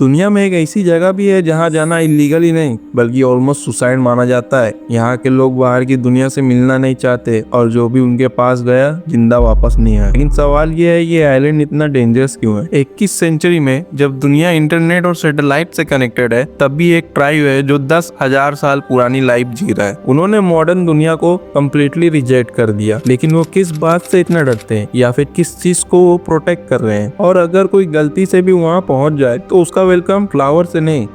दुनिया में एक ऐसी जगह भी है जहाँ जाना इलीगल ही नहीं बल्कि ऑलमोस्ट सुसाइड माना जाता है। यहाँ के लोग बाहर की दुनिया से मिलना नहीं चाहते और जो भी उनके पास गया जिंदा वापस नहीं आया। लेकिन सवाल ये है, ये आइलैंड इतना डेंजरस क्यों है? 21 सेंचुरी में जब दुनिया इंटरनेट और सैटेलाइट से कनेक्टेड है, तब भी एक ट्राइब है जो 10,000 साल पुरानी लाइफ जी रहा है। उन्होंने मॉडर्न दुनिया को कम्प्लीटली रिजेक्ट कर दिया। लेकिन वो किस बात से इतना डरते हैं या फिर किस चीज को वो प्रोटेक्ट कर रहे हैं? और अगर कोई गलती से भी वहाँ पहुँच जाए तो उसका वेलकम फ्लावर से नहीं,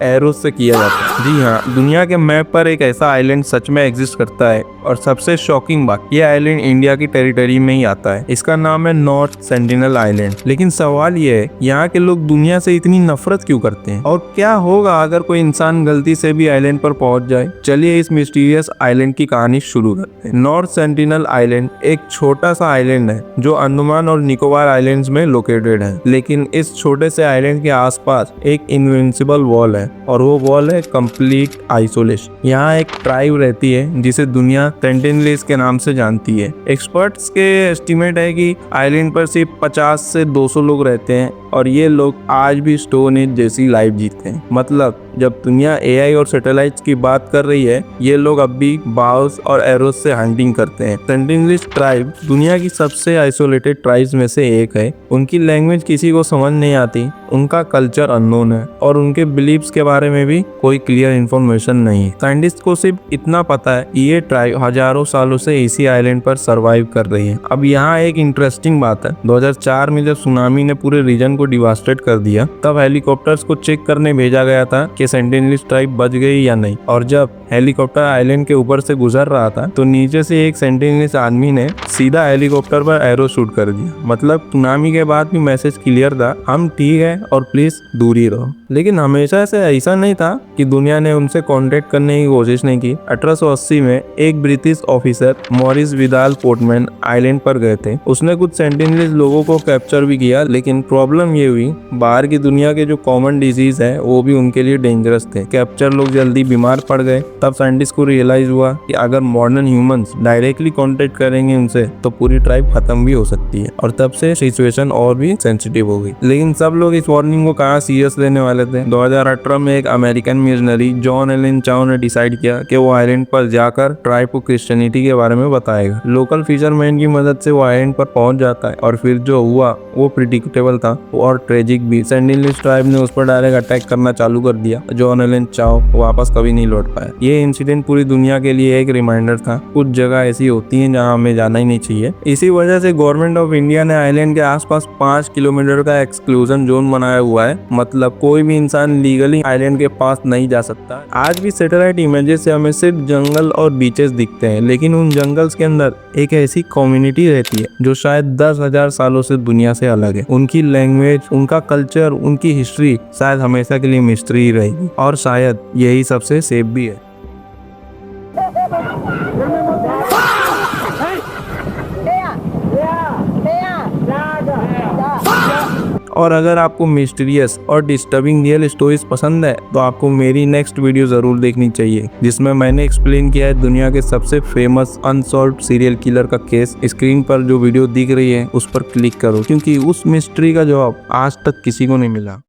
एरो से किया जाता है। जी हाँ, दुनिया के मैप पर एक ऐसा आइलैंड सच में एग्जिस्ट करता है और सबसे शॉकिंग बात, ये आइलैंड इंडिया की टेरिटरी में ही आता है। इसका नाम है नॉर्थ सेंटिनल आइलैंड। लेकिन सवाल ये है, यहाँ के लोग दुनिया से इतनी नफरत क्यों करते हैं और क्या होगा अगर कोई इंसान गलती से भी आइलैंड पर पहुंच जाए? चलिए इस मिस्टीरियस आइलैंड की कहानी शुरू करते हैं। नॉर्थ सेंटिनल आइलैंड एक छोटा सा आइलैंड है जो अंडमान और निकोबार आइलैंड्स में लोकेटेड है। लेकिन इस छोटे से आइलैंड के आसपास एक इनविंसिबल वॉल है और वो वॉल है कंप्लीट आइसोलेशन। यहाँ एक ट्राइब रहती है जिसे दुनिया सेंटिनलीज के नाम से जानती है। एक्सपर्ट्स के एस्टिमेट है कि आइलैंड पर सिर्फ 50 से 200 लोग रहते हैं और ये लोग आज भी स्टोन एज जैसी लाइफ जीते हैं। मतलब जब दुनिया एआई और सैटेलाइट्स की बात कर रही है, ये लोग अब भी बाउस और एरोस से हंटिंग करते हैं। सेंटिनलीज ट्राइब दुनिया की सबसे आइसोलेटेड ट्राइब्स में से एक है। उनकी लैंग्वेज किसी को समझ नहीं आती, उनका कल्चर अननोन है और उनके बिलीव्स के बारे में भी कोई क्लियर इन्फॉर्मेशन नहीं है। साइंटिस्ट को सिर्फ इतना पता है कि ये ट्राइब हजारों सालों से इसी आइलैंड पर सरवाइव कर रही है। अब यहाँ एक इंटरेस्टिंग बात है, 2004 में जब सुनामी ने पूरे रीजन को डिवास्टेट कर दिया, तब हेलीकॉप्टर्स को चेक करने भेजा गया था कि सेंटिनलीज ट्राइब बच गई या नहीं। और जब हेलीकॉप्टर आइलैंड के ऊपर से गुजर रहा था तो नीचे से एक सेंटिनलीज आदमी ने सीधा हेलीकॉप्टर पर एरो शूट कर दिया। मतलब सुनामी के बाद भी मैसेज क्लियर था, हम ठीक है और प्लीज दूर ही रहो। लेकिन हमेशा से ऐसा नहीं था कि दुनिया ने उनसे कांटेक्ट करने की कोशिश नहीं की। 1880 में एक British officer Maurice Vidal Portman island पर गए थे। उसने कुछ सेंटिनलीज लोगों को कैप्चर भी किया, लेकिन प्रॉब्लम ये हुई, बाहर की दुनिया के जो कॉमन डिजीज है वो भी उनके लिए डेंजरस थे। कैप्चर लोग जल्दी बीमार पड़ गए। तब साइंटिस्ट को रियलाइज हुआ कि अगर मॉडर्न ह्यूमंस डायरेक्टली कांटेक्ट करेंगे उनसे तो पूरी ट्राइब खत्म भी हो सकती है। और तब से सिचुएशन और भी सेंसिटिव हो गई। लेकिन सब लोग इस वार्निंग को कहाँ सीरियस लेने वाले थे। 2018 में एक अमेरिकन मिशनरी जॉन एलन चाउ ने डिसाइड किया कि वो आइलैंड पर जाकर ट्राइब को क्रिश्चियनिटी के बारे में बताएगा। लोकल फिशरमैन की मदद से वो आइलैंड पर पहुंच जाता है और फिर जो हुआ वो प्रिडिक्टेबल था और ट्रेजिक भी। सेंटिनलीज ट्राइब ने उस पर डायरेक्ट अटैक करना चालू कर दिया। जॉन एलन चाउ वापस कभी नहीं लौट पाया। ये इंसिडेंट पूरी दुनिया के लिए एक रिमाइंडर था, कुछ जगह ऐसी होती हैं जहां हमें जाना ही नहीं चाहिए। इसी वजह से गवर्नमेंट ऑफ इंडिया ने आइलैंड के आसपास 5 किलोमीटर का एक्सक्लूजन जोन बनाया हुआ है। मतलब कोई भी इंसान लीगली आइलैंड के पास नहीं जा सकता। आज भी सैटेलाइट इमेजेस से हमें सिर्फ जंगल और बीचेस दिखते हैं, लेकिन उन जंगल्स के अंदर एक ऐसी कम्युनिटी रहती है जो शायद 10,000 सालों से दुनिया से अलग है। उनकी लैंग्वेज, उनका कल्चर, उनकी हिस्ट्री शायद हमेशा के लिए मिस्ट्री ही रहेगी और शायद यही सबसे सेफ भी है। और अगर आपको मिस्टीरियस और डिस्टर्बिंग रियल स्टोरीज पसंद है तो आपको मेरी नेक्स्ट वीडियो जरूर देखनी चाहिए, जिसमें मैंने एक्सप्लेन किया है दुनिया के सबसे फेमस अनसॉल्व्ड सीरियल किलर का केस। स्क्रीन पर जो वीडियो दिख रही है उस पर क्लिक करो, क्योंकि उस मिस्ट्री का जवाब आज तक किसी को नहीं मिला।